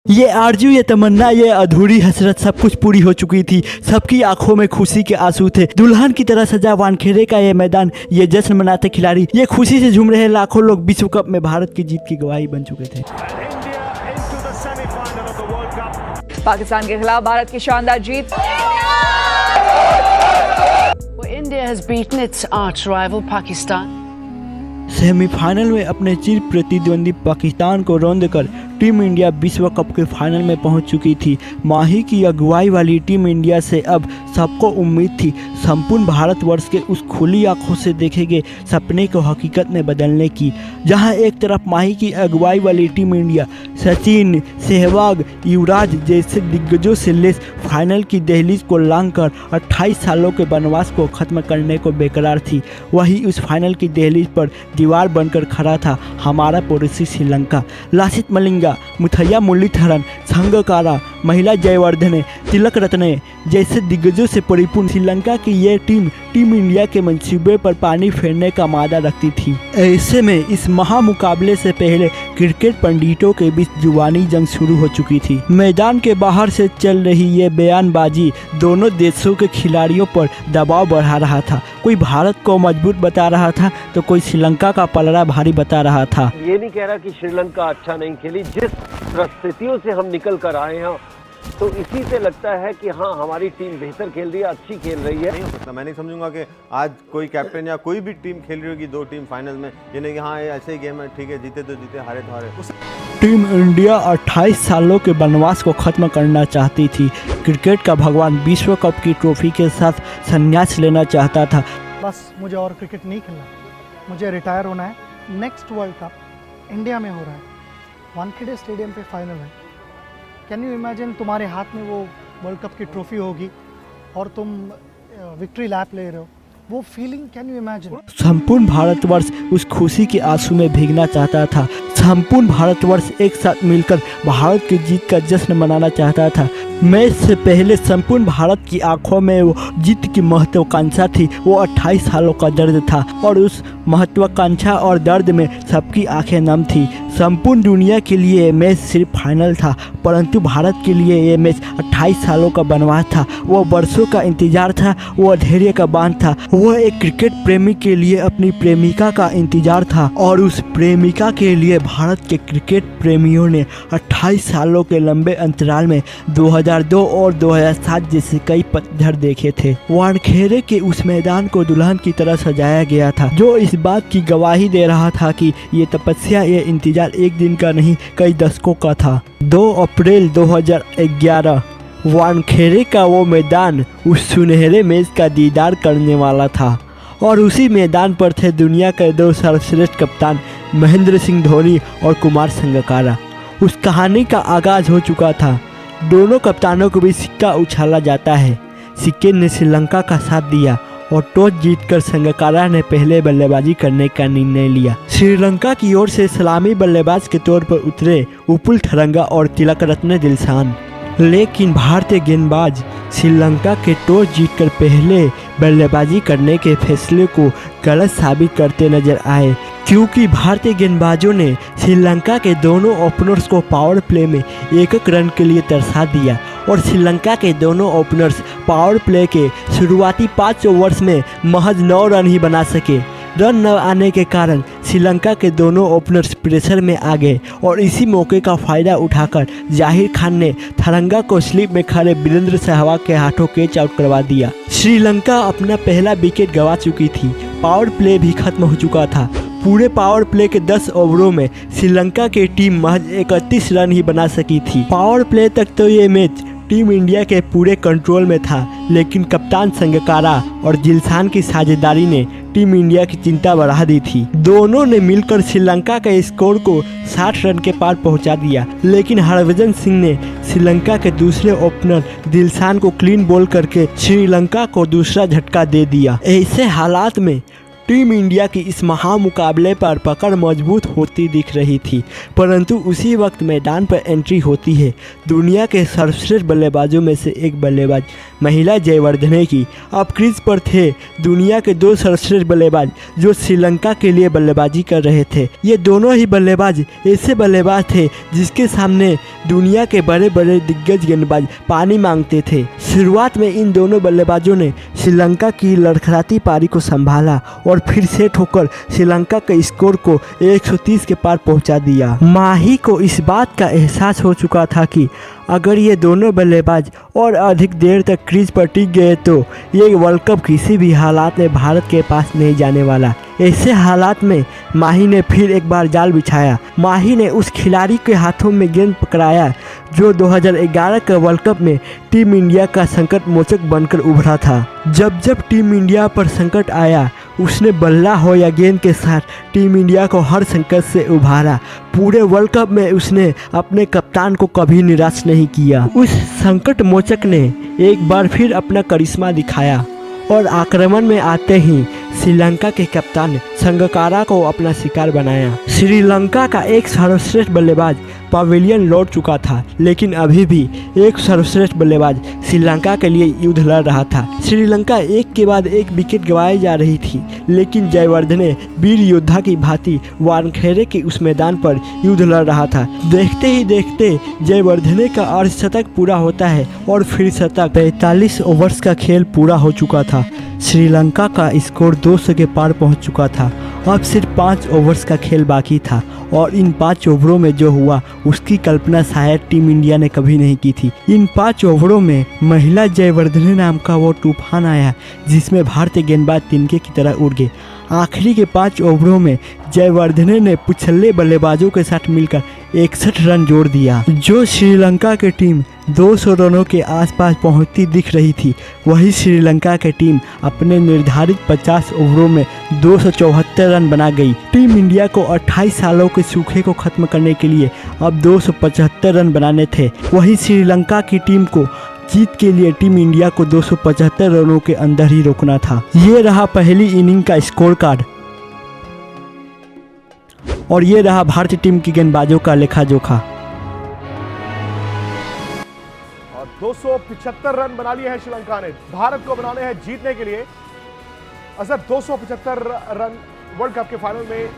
ये आरजू, ये तमन्ना, ये अधूरी हसरत सब कुछ पूरी हो चुकी थी। सबकी आंखों में खुशी के आंसू थे। दुल्हन की तरह सजा वानखेड़े का ये मैदान, ये जश्न मनाते खिलाड़ी, ये खुशी से झूम रहे लाखों लोग विश्व कप में भारत की जीत की गवाही बन चुके थे। पाकिस्तान के खिलाफ भारत की शानदार जीत। India has beaten its arch rival Pakistan. Semifinal में अपने चिर प्रतिद्वंदी पाकिस्तान को रौंद कर टीम इंडिया विश्व कप के फाइनल में पहुंच चुकी थी। माही की अगुवाई वाली टीम इंडिया से अब सबको उम्मीद थी संपूर्ण भारतवर्ष के उस खुली आंखों से देखे गए सपने को हकीकत में बदलने की। जहां एक तरफ माही की अगुवाई वाली टीम इंडिया सचिन, सहवाग, युवराज जैसे दिग्गजों से लेस फाइनल की दहलीज को लांघकर 28 सालों के वनवास को खत्म करने को बेकरार थी, वहीं उस फाइनल की दहलीज पर दीवार बनकर खड़ा था हमारा पड़ोसी श्रीलंका। लासित मलिंगा, मुथैया मुरलीधरन, संगकारा, महिला जयवर्धने, तिलक रत्ने जैसे दिग्गजों से परिपूर्ण श्रीलंका की ये टीम इंडिया के मंसूबे पर पानी फेरने का मादा रखती थी। ऐसे में इस महामुकाबले से पहले क्रिकेट पंडितों के बीच जुबानी जंग शुरू हो चुकी थी। मैदान के बाहर से चल रही ये बयानबाजी दोनों देशों के खिलाड़ियों पर दबाव बढ़ा रहा था। कोई भारत को मजबूत बता रहा था तो कोई श्रीलंका का पलड़ा भारी बता रहा था। ये नहीं कह रहा कि श्रीलंका अच्छा नहीं खेली, जिस परिस्थितियों से हम निकल कर आए हैं तो इसी से लगता है कि हाँ हमारी टीम बेहतर खेल रही है, अच्छी खेल रही है। नहीं हो सकता, मैं नहीं समझूंगा कि आज कोई कैप्टन या कोई भी टीम खेल रही होगी दो टीम फाइनल में, ये नहीं कि हाँ ये ऐसे ही गेम है, ठीक है जीते तो जीते हारे तो हारे। टीम इंडिया 28 सालों के वनवास को खत्म करना चाहती थी। क्रिकेट का भगवान विश्व कप की ट्रॉफी के साथ संन्यास लेना चाहता था। बस मुझे और क्रिकेट नहीं खेलना, मुझे रिटायर होना है। नेक्स्ट वर्ल्ड कप इंडिया में हो रहा है, वानखेड़े स्टेडियम पे फाइनल है। कैन यू इमेजिन तुम्हारे हाथ में वो वर्ल्ड कप की ट्रॉफी होगी और तुम विक्ट्री लैप ले रहे हो, वो फीलिंग कैन यू इमेजिन। संपूर्ण भारतवर्ष उस खुशी के आंसू में भीगना चाहता था। संपूर्ण भारतवर्ष एक साथ मिलकर भारत की जीत का जश्न मनाना चाहता था। मैच से पहले संपूर्ण भारत की आंखों में वो जीत की महत्वाकांक्षा थी, वो 28 सालों का दर्द था और उस महत्वाकांक्षा और दर्द में सबकी आंखें नम थी। संपूर्ण दुनिया के लिए ये मैच सिर्फ फाइनल था, परंतु भारत के लिए ये मैच 28 सालों का वनवास था। वो वर्षों का इंतजार था, वो धैर्य का बांध था, वो एक क्रिकेट प्रेमी के लिए अपनी प्रेमिका का इंतजार था और उस प्रेमिका के लिए भारत के क्रिकेट प्रेमियों ने 28 सालों के लंबे अंतराल में 2002 और 2007 जैसे कई पतझड़ देखे थे। वानखेड़े के उस मैदान को दुल्हन की तरह सजाया गया था, जो इस बात की गवाही दे रहा था कि ये तपस्या, ये इंतजार एक दिन का नहीं कई दशकों का था। 2 अप्रैल 2011 वानखेड़े का वो मैदान उस सुनहरे मैच का दीदार करने वाला था और उसी मैदान पर थे दुनिया के 2 सर्वश्रेष्ठ कप्तान महेंद्र सिंह धोनी और कुमार संगकारा। उस कहानी का आगाज हो चुका था। दोनों कप्तानों को भी सिक्का उछाला जाता है। सिक्के ने श्रीलंका का साथ दिया और टॉस जीतकर संगकारा ने पहले बल्लेबाजी करने का निर्णय लिया। श्रीलंका की ओर से सलामी बल्लेबाज के तौर पर उतरे उपुल थरंगा और तिलक रत्ने दिलशान, लेकिन भारतीय गेंदबाज श्रीलंका के टॉस जीतकर पहले बल्लेबाजी करने के फैसले को गलत साबित करते नजर आए, क्योंकि भारतीय गेंदबाजों ने श्रीलंका के दोनों ओपनर्स को पावर प्ले में 1-1 रन के लिए तरसा दिया और श्रीलंका के दोनों ओपनर्स पावर प्ले के शुरुआती 5 ओवर्स में महज 9 रन ही बना सके। रन न आने के कारण श्रीलंका के दोनों ओपनर्स प्रेशर में आ गए और इसी मौके का फायदा उठाकर जाहिर खान ने थरंगा को स्लिप में खड़े वीरेंद्र सहवाग के हाथों कैच आउट करवा दिया। श्रीलंका अपना पहला विकेट गंवा चुकी थी, पावर प्ले भी खत्म हो चुका था। पूरे पावर प्ले के 10 ओवरों में श्रीलंका की टीम महज 31 रन ही बना सकी थी। पावर प्ले तक तो ये मैच टीम इंडिया के पूरे कंट्रोल में था, लेकिन कप्तान संगकारा और दिलशान की साझेदारी ने टीम इंडिया की चिंता बढ़ा दी थी। दोनों ने मिलकर श्रीलंका के स्कोर को 60 रन के पार पहुंचा दिया, लेकिन हरभजन सिंह ने श्रीलंका के दूसरे ओपनर दिलशान को क्लीन बॉल करके श्रीलंका को दूसरा झटका दे दिया। ऐसे हालात में टीम इंडिया की इस महामुकाबले पर पकड़ मजबूत होती दिख रही थी, परंतु उसी वक्त मैदान पर एंट्री होती है दुनिया के सर्वश्रेष्ठ बल्लेबाजों में से एक बल्लेबाज महिला जयवर्धने की। अब क्रीज पर थे दुनिया के 2 सर्वश्रेष्ठ बल्लेबाज जो श्रीलंका के लिए बल्लेबाजी कर रहे थे। ये दोनों ही बल्लेबाज ऐसे बल्लेबाज थे जिसके सामने दुनिया के बड़े बड़े दिग्गज गेंदबाज पानी मांगते थे। शुरुआत में इन दोनों बल्लेबाजों ने श्रीलंका की लड़खड़ाती पारी को संभाला और फिर सेट होकर श्रीलंका के स्कोर को 130 के पार पहुंचा दिया। माही को इस बात का एहसास हो चुका था कि अगर ये दोनों बल्लेबाज और अधिक देर तक क्रीज पर टिक गए तो ये वर्ल्ड कप किसी भी हालात में भारत के पास नहीं जाने वाला। ऐसे हालात में माही ने फिर एक बार जाल बिछाया। माही ने उस खिलाड़ी के हाथों में गेंद पकड़ाया जो 2011 के वर्ल्ड कप में टीम इंडिया का संकट मोचक बनकर उभरा था। जब जब टीम इंडिया पर संकट आया उसने बल्ला हो या गेंद के साथ टीम इंडिया को हर संकट से उभारा। पूरे वर्ल्ड कप में उसने अपने कप्तान को कभी निराश नहीं किया। उस संकट मोचक ने एक बार फिर अपना करिश्मा दिखाया और आक्रमण में आते ही श्रीलंका के कप्तान संगकारा को अपना शिकार बनाया। श्रीलंका का एक सर्वश्रेष्ठ बल्लेबाज पवेलियन लौट चुका था, लेकिन अभी भी एक सर्वश्रेष्ठ बल्लेबाज श्रीलंका के लिए युद्ध लड़ रहा था। श्रीलंका एक के बाद एक विकेट गंवाई जा रही थी, लेकिन जयवर्धने वीर योद्धा की भांति वानखेड़े के उस मैदान पर युद्ध लड़ रहा था। देखते ही देखते जयवर्धने का अर्धशतक पूरा होता है और फिर शतक। 45 ओवर्स का खेल पूरा हो चुका था। श्रीलंका का स्कोर 200 के पार पहुंच चुका था। अब सिर्फ 5 ओवर्स का खेल बाकी था और इन 5 ओवरों में जो हुआ उसकी कल्पना शायद टीम इंडिया ने कभी नहीं की थी। इन 5 ओवरों में महिला जयवर्धने नाम का वो तूफान आया जिसमें भारतीय गेंदबाज तिनके की तरह उड़ गए। आखिरी के 5 ओवरों में जयवर्धने ने पिछले बल्लेबाजों के साथ मिलकर 61 रन जोड़ दिया। जो श्रीलंका की टीम 200 रनों के आसपास पहुंचती दिख रही थी, वही श्रीलंका की टीम अपने निर्धारित 50 ओवरों में 274 रन बना गई। टीम इंडिया को 28 सालों के सूखे को खत्म करने के लिए अब 275 रन बनाने थे। वही श्रीलंका की टीम को जीत के लिए टीम इंडिया को 275 रनों के अंदर ही रोकना था। ये रहा पहली इनिंग का स्कोर कार्ड और ये रहा भारतीय टीम की गेंदबाजों का लेखा जोखा। और 275 रन बना लिए हैं श्रीलंका ने। भारत को बनाने हैं जीतने के लिए असर 275 रन वर्ल्ड कप के फाइनल में।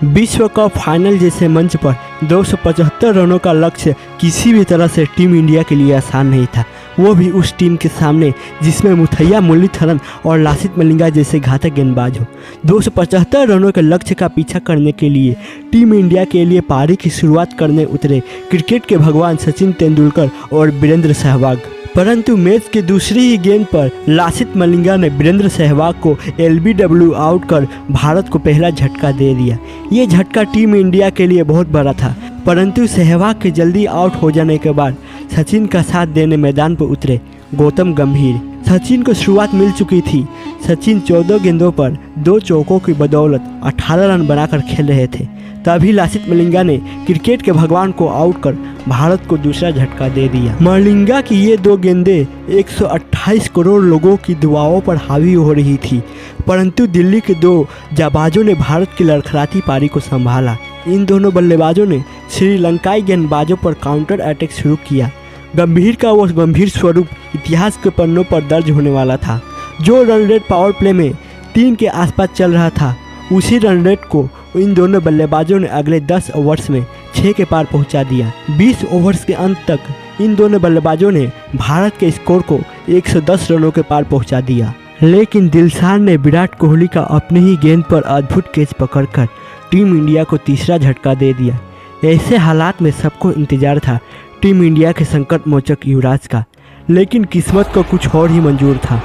विश्व कप फाइनल जैसे मंच पर 275 रनों का लक्ष्य किसी भी तरह से टीम इंडिया के लिए आसान नहीं था, वो भी उस टीम के सामने जिसमें मुथैया मुरलीधरन और लासित मलिंगा जैसे घातक गेंदबाज हो। 275 रनों के लक्ष्य का पीछा करने के लिए टीम इंडिया के लिए पारी की शुरुआत करने उतरे क्रिकेट के भगवान सचिन तेंदुलकर और वीरेंद्र सहवाग। परंतु मैच के दूसरी ही गेंद पर लासित मलिंगा ने वीरेंद्र सहवाग को LBW आउट कर भारत को पहला झटका दे दिया। ये झटका टीम इंडिया के लिए बहुत बड़ा था, परंतु सहवाग के जल्दी आउट हो जाने के बाद सचिन का साथ देने मैदान पर उतरे गौतम गंभीर। सचिन को शुरुआत मिल चुकी थी। सचिन 14 गेंदों पर 2 चौकों की बदौलत 18 रन बनाकर खेल रहे थे। तभी लासित मलिंगा ने क्रिकेट के भगवान को आउट कर भारत को दूसरा झटका दे दिया। मलिंगा की ये 2 गेंदें 128 करोड़ लोगों की दुआओं पर हावी हो रही थी, परंतु दिल्ली के 2 जाबाजों ने भारत की लड़खड़ाती पारी को संभाला। इन दोनों बल्लेबाजों ने श्रीलंकाई गेंदबाजों पर काउंटर अटैक शुरू किया। गंभीर का वो गंभीर स्वरूप इतिहास के पन्नों पर दर्ज होने वाला था। जो रन रेट पावर प्ले में 3 के आसपास चल रहा था, उसी रन रेट को इन दोनों बल्लेबाजों ने अगले 10 ओवर्स में 6 के पार पहुंचा दिया। 20 ओवर्स के अंत तक इन दोनों बल्लेबाजों ने भारत के स्कोर को 110 रनों के पार पहुंचा दिया, लेकिन दिलशान ने विराट कोहली का अपनी ही गेंद पर अद्भुत कैच पकड़कर टीम इंडिया को तीसरा झटका दे दिया। ऐसे हालात में सबको इंतजार था टीम इंडिया के संकट मोचक युवराज का, लेकिन किस्मत को कुछ और ही मंजूर था।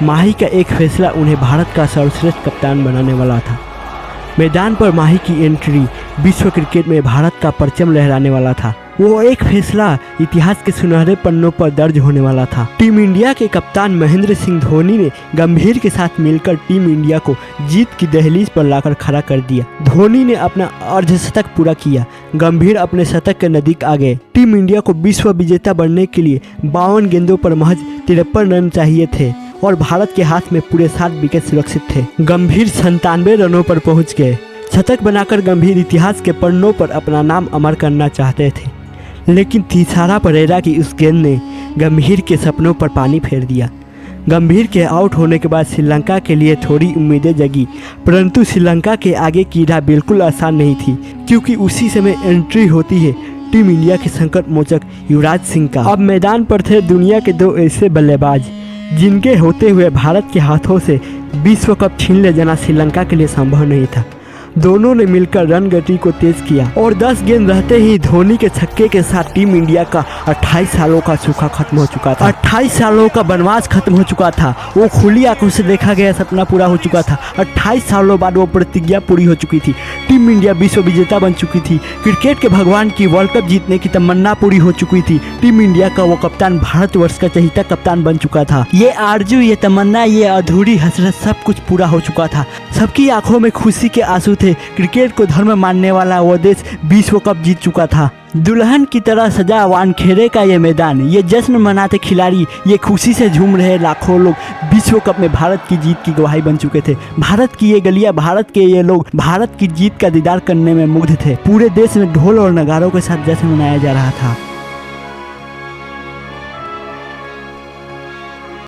माही का एक फैसला उन्हें भारत का सर्वश्रेष्ठ कप्तान बनाने वाला था। मैदान पर माही की एंट्री विश्व क्रिकेट में भारत का परचम लहराने वाला था। वो एक फैसला इतिहास के सुनहरे पन्नों पर दर्ज होने वाला था। टीम इंडिया के कप्तान महेंद्र सिंह धोनी ने गंभीर के साथ मिलकर टीम इंडिया को जीत की दहलीज पर लाकर खड़ा कर दिया। धोनी ने अपना अर्धशतक पूरा किया। गंभीर अपने शतक के नजदीक आ गए। टीम इंडिया को विश्व विजेता बनने के लिए 52 गेंदों पर महज 53 रन चाहिए थे और भारत के हाथ में पूरे 7 विकेट सुरक्षित थे। गंभीर 97 रनों पर पहुंच गए। शतक बनाकर गंभीर इतिहास के पन्नों पर अपना नाम अमर करना चाहते थे, लेकिन थिसारा परेरा की उस गेंद ने गंभीर के सपनों पर पानी फेर दिया। गंभीर के आउट होने के बाद श्रीलंका के लिए थोड़ी उम्मीदें जगी, परंतु श्रीलंका के आगे की राह बिल्कुल आसान नहीं थी, क्योंकि उसी समय एंट्री होती है टीम इंडिया के संकट मोचक युवराज सिंह का। अब मैदान पर थे दुनिया के 2 ऐसे बल्लेबाज जिनके होते हुए भारत के हाथों से विश्व कप छीन ले जाना श्रीलंका के लिए संभव नहीं था। दोनों ने मिलकर रन गति को तेज किया और 10 गेंद रहते ही धोनी के छक्के के साथ टीम इंडिया का 28 सालों का सूखा खत्म हो चुका था। 28 सालों का वनवास खत्म हो चुका था। वो खुली आंखों से देखा गया सपना पूरा हो चुका था। 28 सालों बाद वो प्रतिज्ञा पूरी हो चुकी थी। टीम इंडिया विश्व विजेता बन चुकी थी। क्रिकेट के भगवान की वर्ल्ड कप जीतने की तमन्ना पूरी हो चुकी थी। टीम इंडिया का वो कप्तान भारतवर्ष का चहेता कप्तान बन चुका था। ये आरजू, ये तमन्ना, ये अधूरी हसरत सब कुछ पूरा हो चुका था। सबकी आंखों में खुशी के आंसू थे। क्रिकेट को धर्म मानने वाला वो देश विश्व कप जीत चुका था। दुल्हन की तरह सजा वानखेड़े का ये मैदान, ये जश्न मनाते खिलाड़ी, ये खुशी से झूम रहे लाखों लोग विश्व कप में भारत की जीत की गवाही बन चुके थे। भारत की ये गलियां, भारत के ये लोग भारत की जीत का दीदार करने में मुग्ध थे। पूरे देश में ढोल और नगारों के साथ जश्न मनाया जा रहा था।